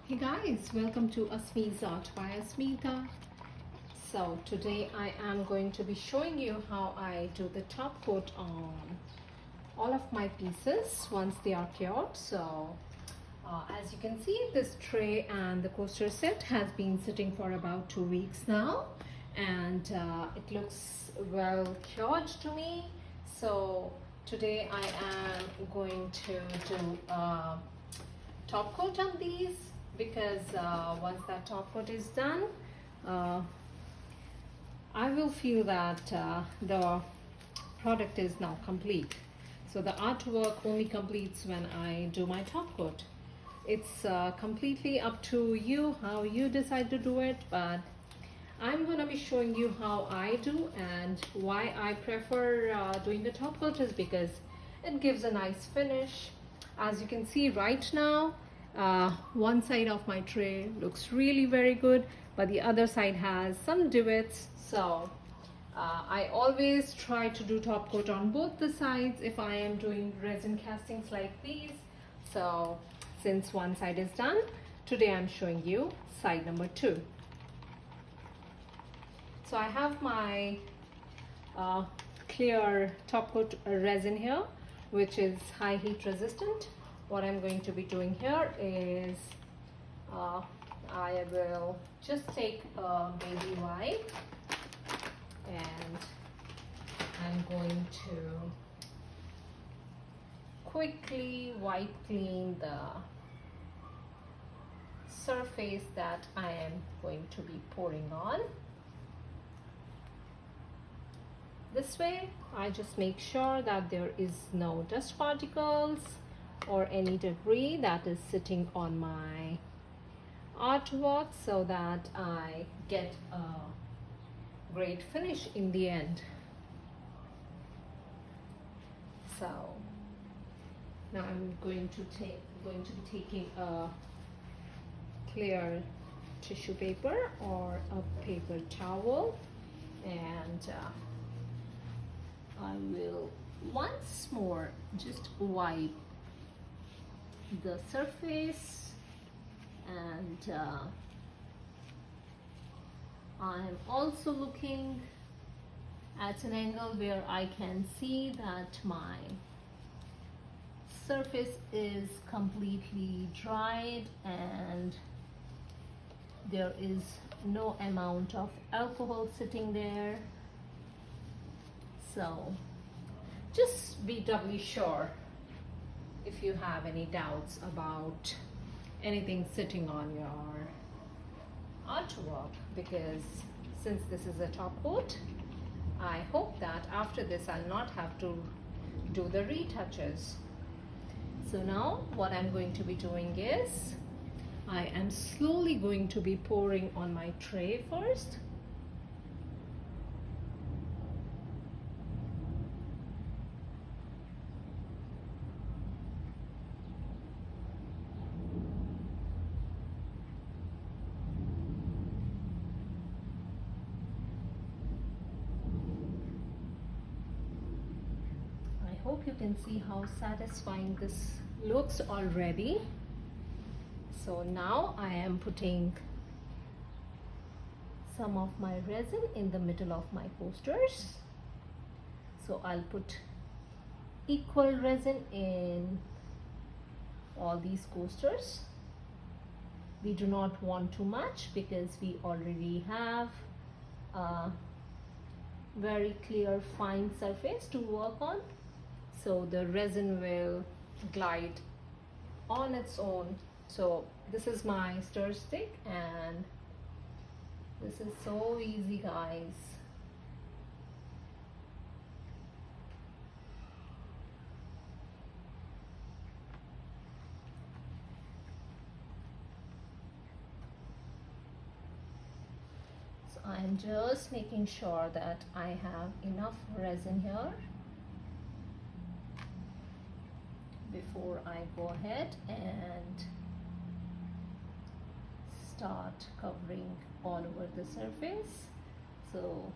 Hey guys, welcome to Asmi's Art by Asmita. So today I am going to be showing you how I do the top coat on all of my pieces once they are cured. So as you can see, this tray and the coaster set has been sitting for about 2 weeks now, and it looks well cured to me. So today I am going to do top coat on these, because once that top coat is done, I will feel that the product is now complete. So the artwork only completes when I do my top coat. It's completely up to you how you decide to do it, but I'm going to be showing you how I do, and why I prefer doing the top coat is because it gives a nice finish. As you can see right now, one side of my tray looks really very good, but the other side has some divots. So I always try to do top coat on both the sides if I am doing resin castings like these. So since one side is done, today I'm showing you side number 2. So I have my clear top coat resin here, which is high heat resistant. What I'm going to be doing here is I will just take a baby wipe, and I'm going to quickly wipe clean the surface that I am going to be pouring on. This way I just make sure that there is no dust particles or any debris that is sitting on my artwork, so that I get a great finish in the end. So now I'm going to be taking a clear tissue paper or a paper towel, and I will once more just wipe the surface, and I'm also looking at an angle where I can see that my surface is completely dried and there is no amount of alcohol sitting there. So just be doubly sure if you have any doubts about anything sitting on your artwork, because since this is a top coat, I hope that after this I'll not have to do the retouches. So now what I'm going to be doing is I am slowly going to be pouring on my tray first. Hope you can see how satisfying this looks already. So now I am putting some of my resin in the middle of my coasters. So I'll put equal resin in all these coasters. We do not want too much because we already have a very clear fine surface to work on. So the resin will glide on its own. So this is my stir stick, and this is so easy, guys. So I'm just making sure that I have enough resin here before I go ahead and start covering all over the surface. So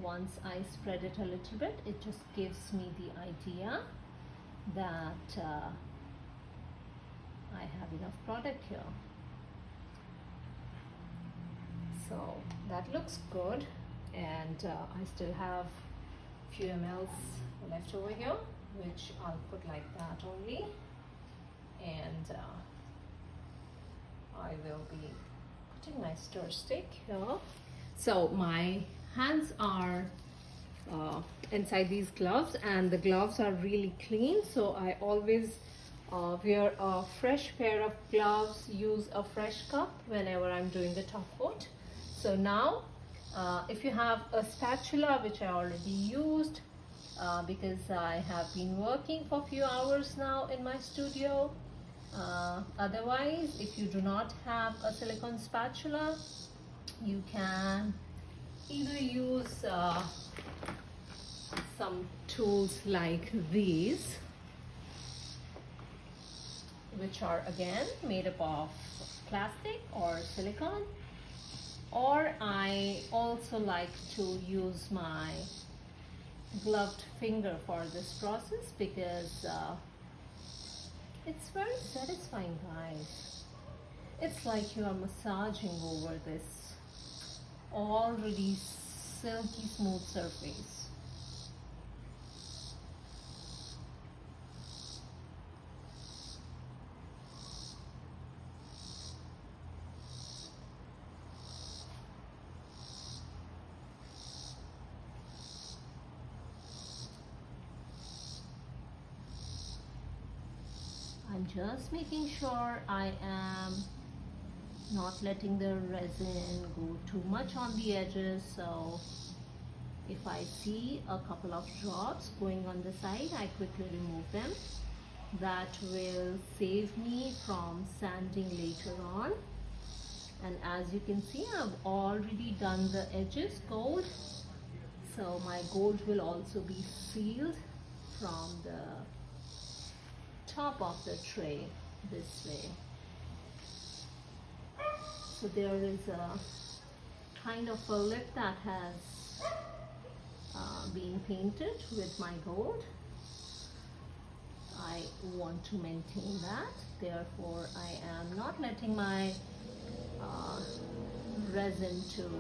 once I spread it a little bit, it just gives me the idea that I have enough product here. So that looks good, and I still have few mls left over here, which I'll put like that only, and I will be putting my stir stick here. So my hands are inside these gloves, and the gloves are really clean, so I always wear a fresh pair of gloves, use a fresh cup whenever I'm doing the top coat. So now if you have a spatula, which I already used because I have been working for a few hours now in my studio. Otherwise, if you do not have a silicone spatula, you can either use some tools like these, which are again made up of plastic or silicone, or I also like to use my gloved finger for this process because it's very satisfying, guys. It's like you are massaging over this already silky smooth surface. I'm just making sure I am not letting the resin go too much on the edges, so if I see a couple of drops going on the side, I quickly remove them. That will save me from sanding later on. And as you can see, I've already done the edges gold, so my gold will also be sealed from the top of the tray this way. So there is a kind of a lip that has been painted with my gold. I want to maintain that, therefore I am not letting my resin to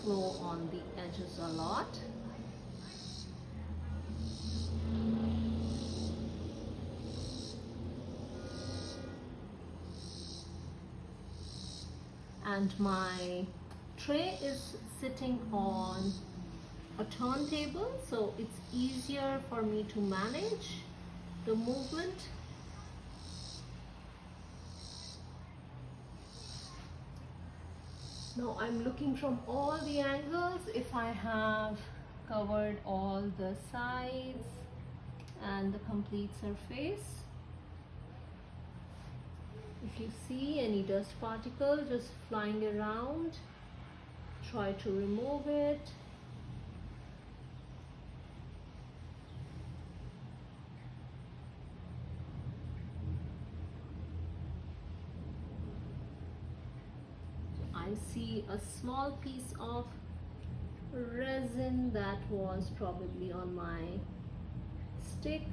flow on the edges a lot. And my tray is sitting on a turntable, so it's easier for me to manage the movement. Now I'm looking from all the angles if I have covered all the sides and the complete surface. If you see any dust particle just flying around, try to remove it. I see a small piece of resin that was probably on my stick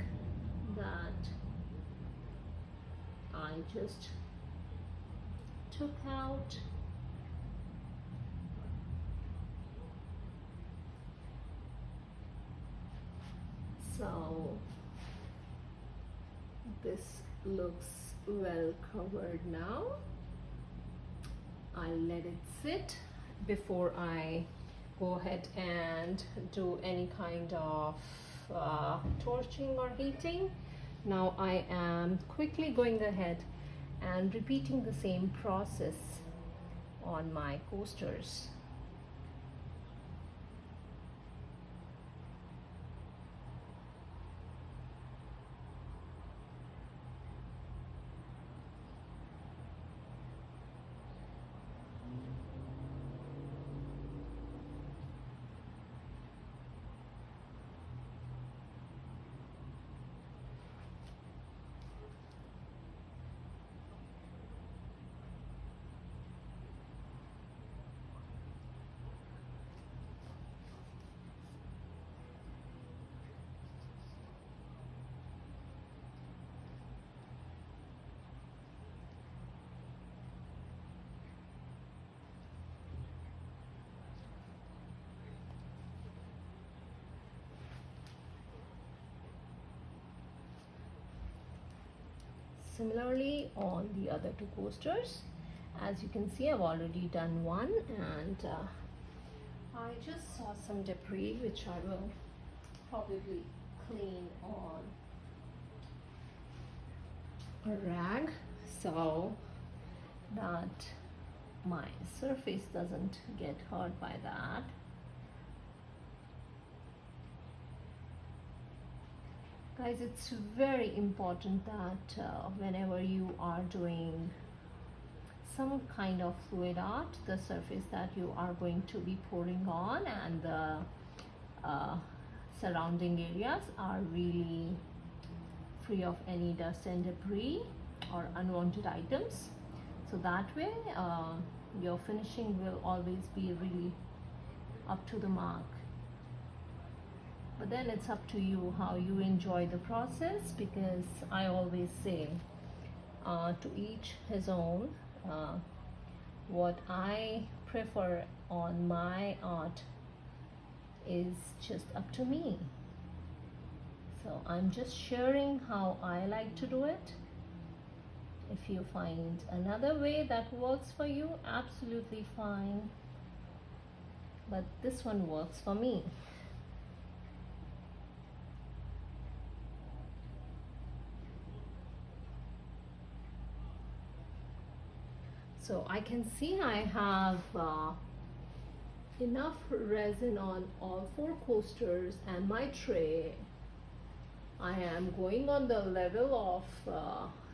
that I just took out. So this looks well covered now. I'll let it sit before I go ahead and do any kind of torching or heating. Now I am quickly going ahead and repeating the same process on my coasters. similarly on the other two coasters. As you can see, I've already done one, and I just saw some debris which I will probably clean on a rag so that my surface doesn't get hurt by that. Guys, it's very important that whenever you are doing some kind of fluid art, the surface that you are going to be pouring on and the surrounding areas are really free of any dust and debris or unwanted items, so that way your finishing will always be really up to the mark. But then it's up to you how you enjoy the process, because I always say to each his own. What I prefer on my art is just up to me. So I'm just sharing how I like to do it. If you find another way that works for you, absolutely fine. But this one works for me. So I can see I have enough resin on all four coasters and my tray. I am going on the level of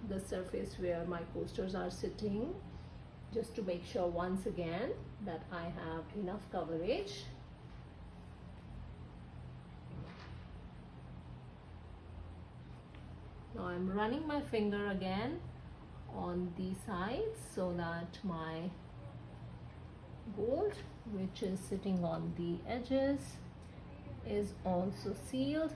the surface where my coasters are sitting, just to make sure once again that I have enough coverage. Now I'm running my finger again on the sides so that my gold, which is sitting on the edges, is also sealed.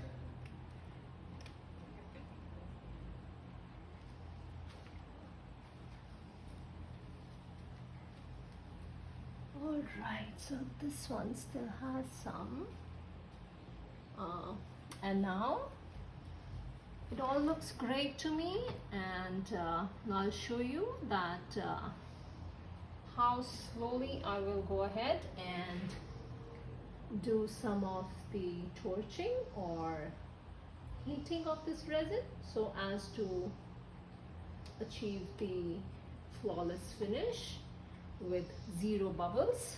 Alright, so this one still has some, and now it all looks great to me, and I'll show you that how slowly I will go ahead and do some of the torching or heating of this resin so as to achieve the flawless finish with zero bubbles.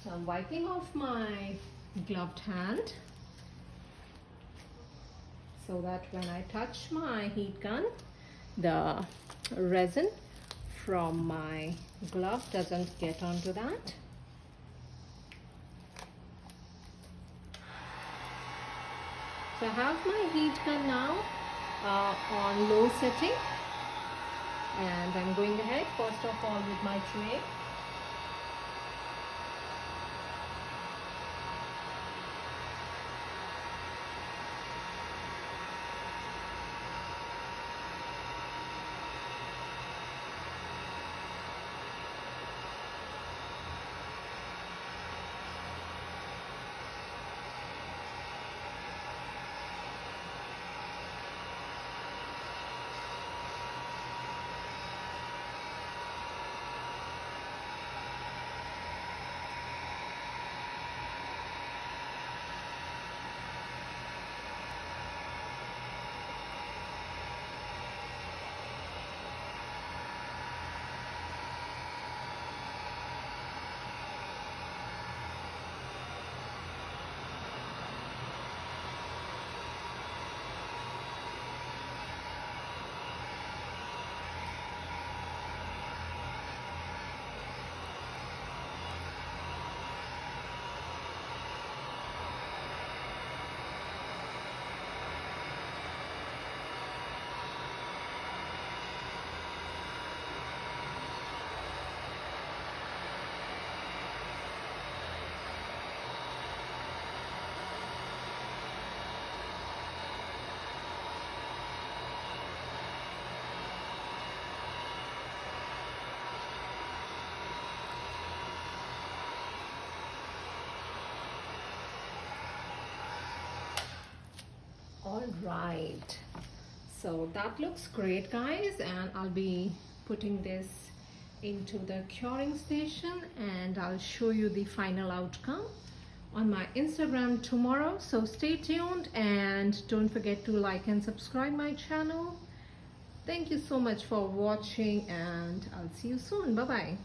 So I'm wiping off my gloved hand so that when I touch my heat gun, the resin from my glove doesn't get onto that. So I have my heat gun now on low setting, and I'm going ahead first of all with my tray. right, so that looks great, guys, and I'll be putting this into the curing station and I'll show you the final outcome on my Instagram tomorrow. So stay tuned and don't forget to like and subscribe my channel. Thank you so much for watching and I'll see you soon. Bye bye.